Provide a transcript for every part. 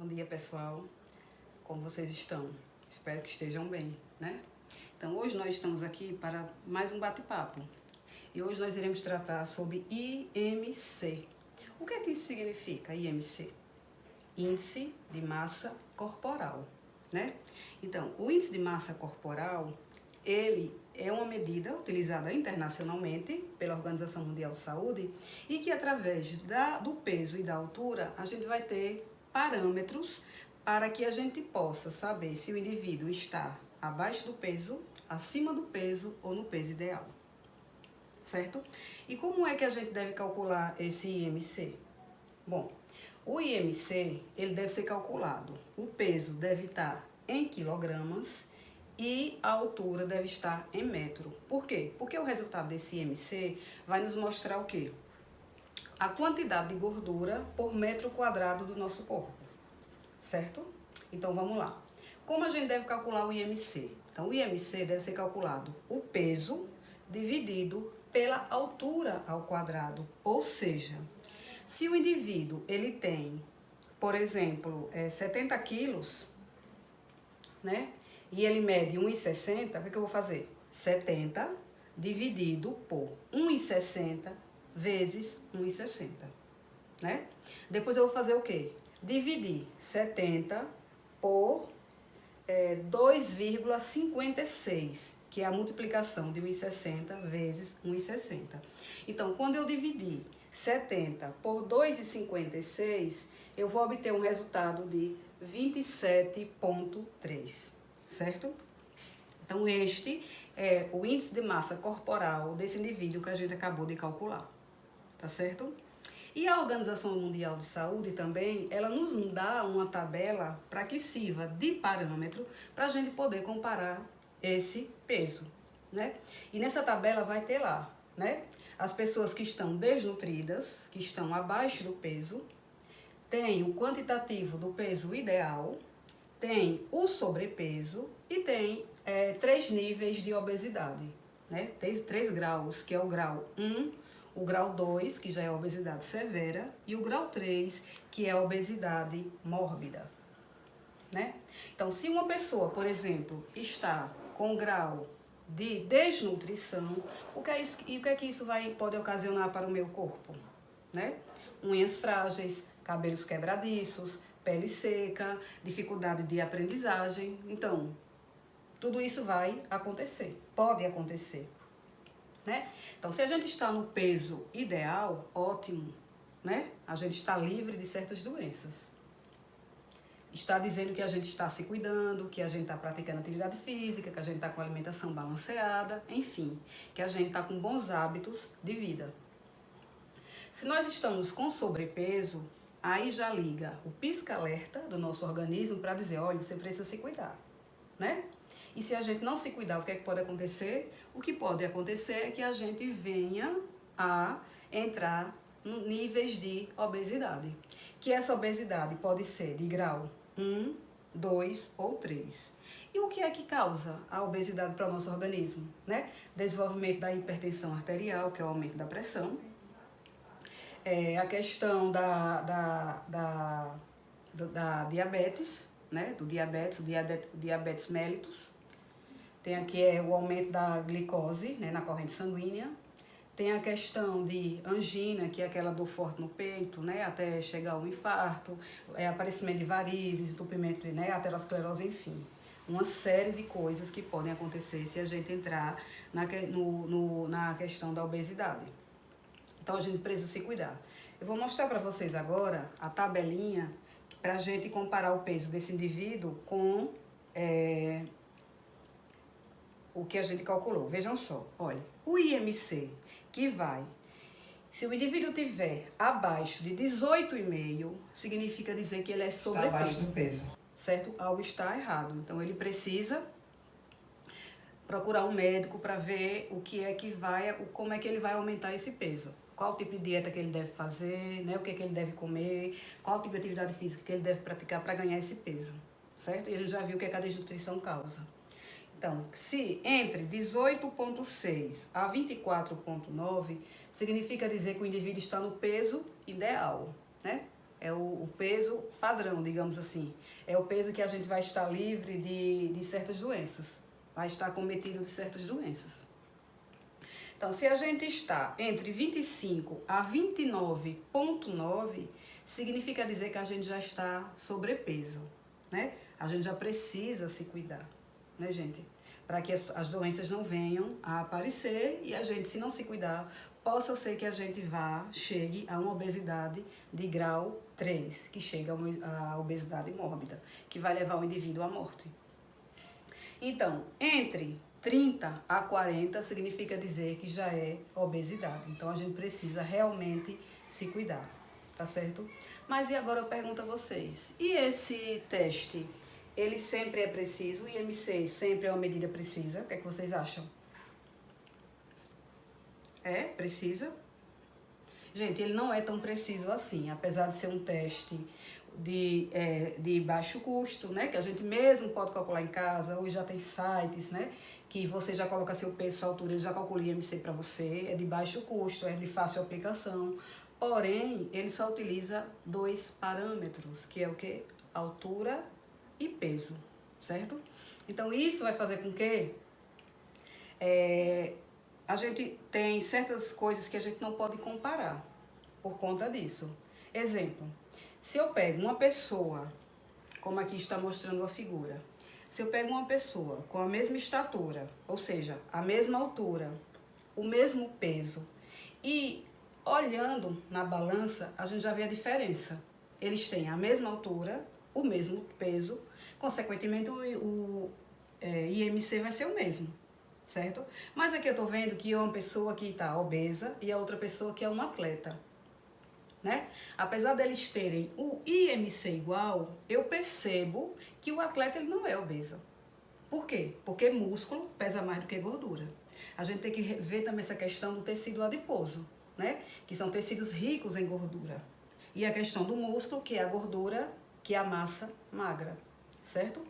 Bom dia, pessoal. Como vocês estão? Espero que estejam bem, né? Então, hoje nós estamos aqui para mais um bate-papo. E hoje nós iremos tratar sobre IMC. O que é que isso significa, IMC? Índice de Massa Corporal, né? Então, o índice de massa corporal, ele é uma medida utilizada internacionalmente pela Organização Mundial de Saúde e que através do peso e da altura a gente vai ter parâmetros para que a gente possa saber se o indivíduo está abaixo do peso, acima do peso ou no peso ideal, certo? E como é que a gente deve calcular esse IMC? Bom, o IMC ele deve ser calculado, o peso deve estar em quilogramas e a altura deve estar em metro. Por quê? Porque o resultado desse IMC vai nos mostrar o quê? A quantidade de gordura por metro quadrado do nosso corpo, certo? Então vamos lá. Como a gente deve calcular o IMC? Então o IMC deve ser calculado o peso dividido pela altura ao quadrado, ou seja, se o indivíduo ele tem, por exemplo, 70 quilos, né? E ele mede 1,60, o que eu vou fazer? 70 dividido por 1,60 vezes 1,60, né? Depois eu vou fazer o quê? Dividir 70 por 2,56, que é a multiplicação de 1,60 vezes 1,60. Então, quando eu dividir 70 por 2,56, eu vou obter um resultado de 27,3, certo? Então, este é o índice de massa corporal desse indivíduo que a gente acabou de calcular, tá certo? E a Organização Mundial de Saúde também, ela nos dá uma tabela para que sirva de parâmetro para a gente poder comparar esse peso, né? E nessa tabela vai ter lá, né? As pessoas que estão desnutridas, que estão abaixo do peso, tem o quantitativo do peso ideal, tem o sobrepeso e tem 3 níveis de obesidade, né? Tem 3 graus, que é o grau 1, o grau 2, que já é a obesidade severa, e o grau 3, que é a obesidade mórbida, né? Então, se uma pessoa, por exemplo, está com grau de desnutrição, o que é que isso pode ocasionar para o meu corpo, né? Unhas frágeis, cabelos quebradiços, pele seca, dificuldade de aprendizagem. Então, tudo isso vai acontecer, pode acontecer, né? Então, se a gente está no peso ideal, ótimo, né? A gente está livre de certas doenças. Está dizendo que a gente está se cuidando, que a gente está praticando atividade física, que a gente está com alimentação balanceada, enfim, que a gente está com bons hábitos de vida. Se nós estamos com sobrepeso, aí já liga o pisca-alerta do nosso organismo para dizer, olha, você precisa se cuidar, né? E se a gente não se cuidar, o que é que pode acontecer? O que pode acontecer é que a gente venha a entrar em níveis de obesidade. Que essa obesidade pode ser de grau 1, 2 ou 3. E o que é que causa a obesidade para o nosso organismo, né? Desenvolvimento da hipertensão arterial, que é o aumento da pressão. A questão da diabetes, né? Do diabetes mellitus. Tem aqui o aumento da glicose, né, na corrente sanguínea. Tem a questão de angina, que é aquela dor forte no peito, né, até chegar ao infarto, aparecimento de varizes, entupimento, né, aterosclerose, enfim. Uma série de coisas que podem acontecer se a gente entrar na questão da obesidade. Então, a gente precisa se cuidar. Eu vou mostrar para vocês agora a tabelinha para a gente comparar o peso desse indivíduo com o que a gente calculou. Vejam só, olha, o IMC que vai, se o indivíduo tiver abaixo de 18,5, significa dizer que ele é sobrepeso. Está abaixo do peso. Certo? Algo está errado. Então, ele precisa procurar um médico para ver como é que ele vai aumentar esse peso. Qual tipo de dieta que ele deve fazer, né? O que é que ele deve comer, qual tipo de atividade física que ele deve praticar para ganhar esse peso, certo? E a gente já viu o que a desnutrição causa. Então, se entre 18,6 a 24,9, significa dizer que o indivíduo está no peso ideal, né? é o peso padrão, digamos assim. É o peso que a gente vai estar livre de certas doenças, vai estar cometido de certas doenças. Então, se a gente está entre 25 a 29,9, significa dizer que a gente já está sobrepeso, né? A gente já precisa se cuidar, né, gente? Para que as doenças não venham a aparecer e a gente, se não se cuidar, possa ser que a gente chegue a uma obesidade de grau 3, que chega a obesidade mórbida, que vai levar o indivíduo à morte. Então, entre 30 a 40 significa dizer que já é obesidade. Então, a gente precisa realmente se cuidar, tá certo? Mas e agora eu pergunto a vocês, e esse teste, ele sempre é preciso? O IMC sempre é uma medida precisa? O que é que vocês acham? É? Precisa? Gente, ele não é tão preciso assim, apesar de ser um teste de baixo custo, né? Que a gente mesmo pode calcular em casa. Hoje já tem sites, né? Que você já coloca seu peso, sua altura, ele já calcula o IMC para você. É de baixo custo, é de fácil aplicação. Porém, ele só utiliza 2 parâmetros, que é o quê? Altura e peso, certo? Então, isso vai fazer com que a gente tem certas coisas que a gente não pode comparar por conta disso. Exemplo, se eu pego uma pessoa, como aqui está mostrando a figura, se eu pego uma pessoa com a mesma estatura, ou seja, a mesma altura, o mesmo peso, e olhando na balança, a gente já vê a diferença. Eles têm a mesma altura, o mesmo peso, consequentemente o IMC vai ser o mesmo, certo? Mas aqui eu tô vendo que é uma pessoa que está obesa e a outra pessoa que é um atleta, né? Apesar deles terem o IMC igual, eu percebo que o atleta ele não é obeso. Por quê? Porque músculo pesa mais do que gordura. A gente tem que ver também essa questão do tecido adiposo, né? Que são tecidos ricos em gordura. E a questão do músculo, que é a gordura, que é a massa magra, certo?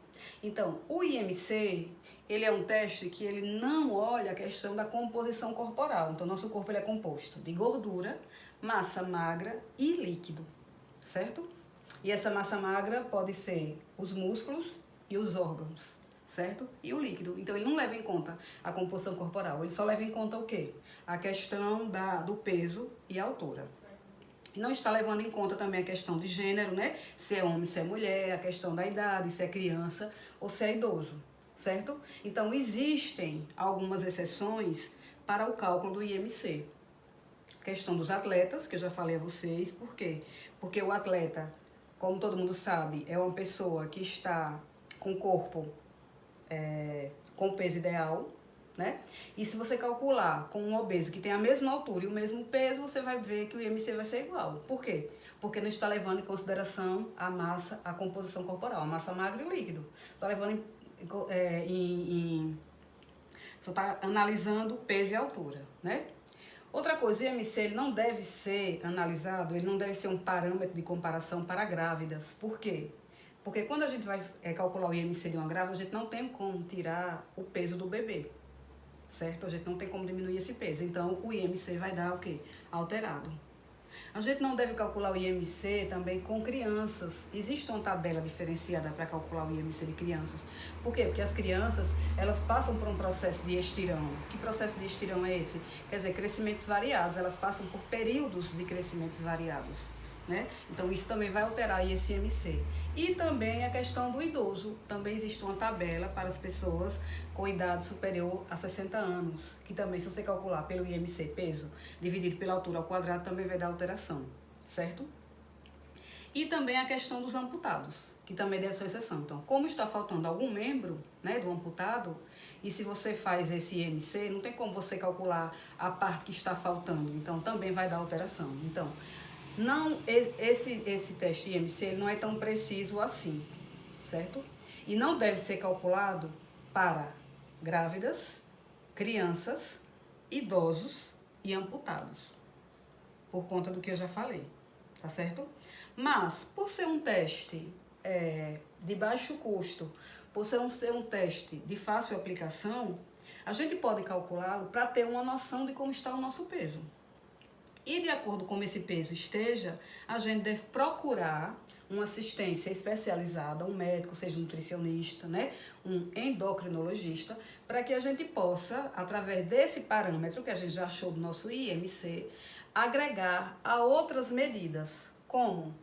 Então, o IMC, ele é um teste que ele não olha a questão da composição corporal. Então, nosso corpo ele é composto de gordura, massa magra e líquido, certo? E essa massa magra pode ser os músculos e os órgãos, certo? E o líquido. Então, ele não leva em conta a composição corporal, ele só leva em conta o quê? A questão do peso e altura. E não está levando em conta também a questão de gênero, né? Se é homem, se é mulher, a questão da idade, se é criança ou se é idoso, certo? Então, existem algumas exceções para o cálculo do IMC. A questão dos atletas, que eu já falei a vocês, por quê? Porque o atleta, como todo mundo sabe, é uma pessoa que está com o corpo com peso ideal, né? E se você calcular com um obeso que tem a mesma altura e o mesmo peso, você vai ver que o IMC vai ser igual. Por quê? Porque não está levando em consideração a massa, a composição corporal, a massa magra e o líquido. Está levando só está analisando peso e altura, né? Outra coisa, o IMC ele não deve ser analisado, ele não deve ser um parâmetro de comparação para grávidas. Por quê? Porque quando a gente vai calcular o IMC de uma grávida, a gente não tem como tirar o peso do bebê, certo? A gente não tem como diminuir esse peso. Então, o IMC vai dar o quê? Alterado. A gente não deve calcular o IMC também com crianças. Existe uma tabela diferenciada para calcular o IMC de crianças. Por quê? Porque as crianças, elas passam por um processo de estirão. Que processo de estirão é esse? Quer dizer, crescimentos variados. Elas passam por períodos de crescimentos variados, né? Então, isso também vai alterar esse IMC. E também a questão do idoso. Também existe uma tabela para as pessoas com idade superior a 60 anos, que também, se você calcular pelo IMC, peso, dividido pela altura ao quadrado, também vai dar alteração, certo? E também a questão dos amputados, que também deve ser exceção. Então, como está faltando algum membro, né, do amputado, e se você faz esse IMC, não tem como você calcular a parte que está faltando, então também vai dar alteração. Então, não, esse teste IMC ele não é tão preciso assim, certo? E não deve ser calculado para grávidas, crianças, idosos e amputados, por conta do que eu já falei, tá certo? Mas, por ser um teste de baixo custo, por ser um teste de fácil aplicação, a gente pode calculá-lo para ter uma noção de como está o nosso peso. E de acordo com como esse peso esteja, a gente deve procurar uma assistência especializada, um médico, seja um nutricionista, né, um endocrinologista, para que a gente possa, através desse parâmetro que a gente já achou do nosso IMC, agregar a outras medidas, como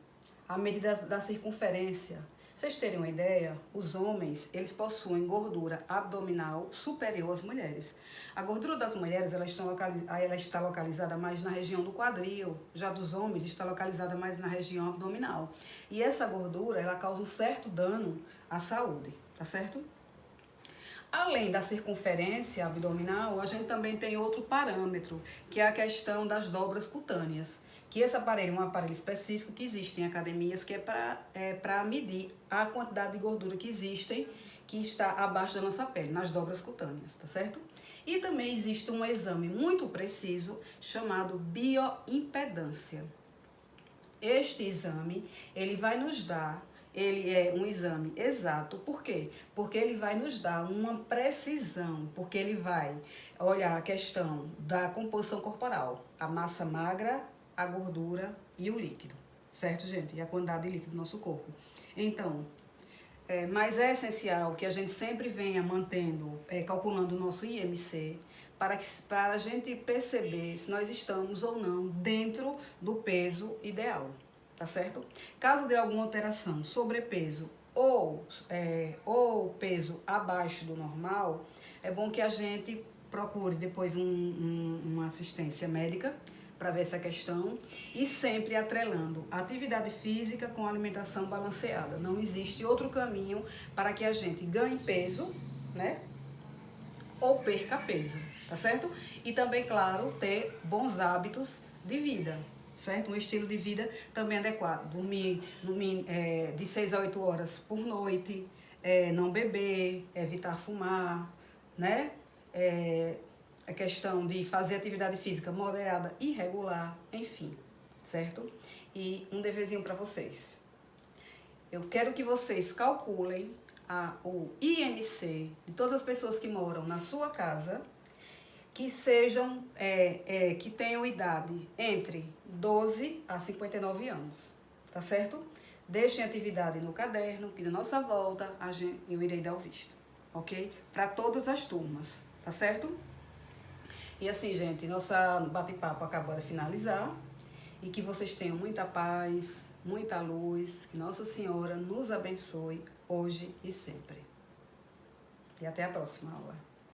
a medida da circunferência. Vocês terem uma ideia, os homens, eles possuem gordura abdominal superior às mulheres. A gordura das mulheres, ela está localizada mais na região do quadril, já dos homens está localizada mais na região abdominal. E essa gordura, ela causa um certo dano à saúde, tá certo? Além da circunferência abdominal, a gente também tem outro parâmetro, que é a questão das dobras cutâneas. Que esse aparelho é um aparelho específico que existe em academias, que é para medir a quantidade de gordura que está abaixo da nossa pele, nas dobras cutâneas, tá certo? E também existe um exame muito preciso chamado bioimpedância. Este exame, ele vai nos dar, ele é um exame exato, por quê? Porque ele vai nos dar uma precisão, porque ele vai olhar a questão da composição corporal, a massa magra, a gordura e o líquido, certo, gente? E a quantidade de líquido do nosso corpo. Então, mas é essencial que a gente sempre venha mantendo, calculando o nosso IMC, para a gente perceber se nós estamos ou não dentro do peso ideal, tá certo? Caso dê alguma alteração, sobrepeso ou peso abaixo do normal, é bom que a gente procure depois uma assistência médica, para ver essa questão, e sempre atrelando atividade física com alimentação balanceada. Não existe outro caminho para que a gente ganhe peso, né? Ou perca peso, tá certo? E também, claro, ter bons hábitos de vida, certo? Um estilo de vida também adequado. Dormir de 6 a 8 horas por noite, não beber, evitar fumar, né? A questão de fazer atividade física moderada e regular, enfim, certo? E um deverzinho para vocês. Eu quero que vocês calculem o IMC de todas as pessoas que moram na sua casa, que sejam, que tenham idade entre 12 a 59 anos, tá certo? Deixem a atividade no caderno, que na nossa volta eu irei dar o visto, ok? Para todas as turmas, tá certo? E assim, gente, nossa bate-papo acabou de finalizar. E que vocês tenham muita paz, muita luz. Que Nossa Senhora nos abençoe hoje e sempre. E até a próxima aula.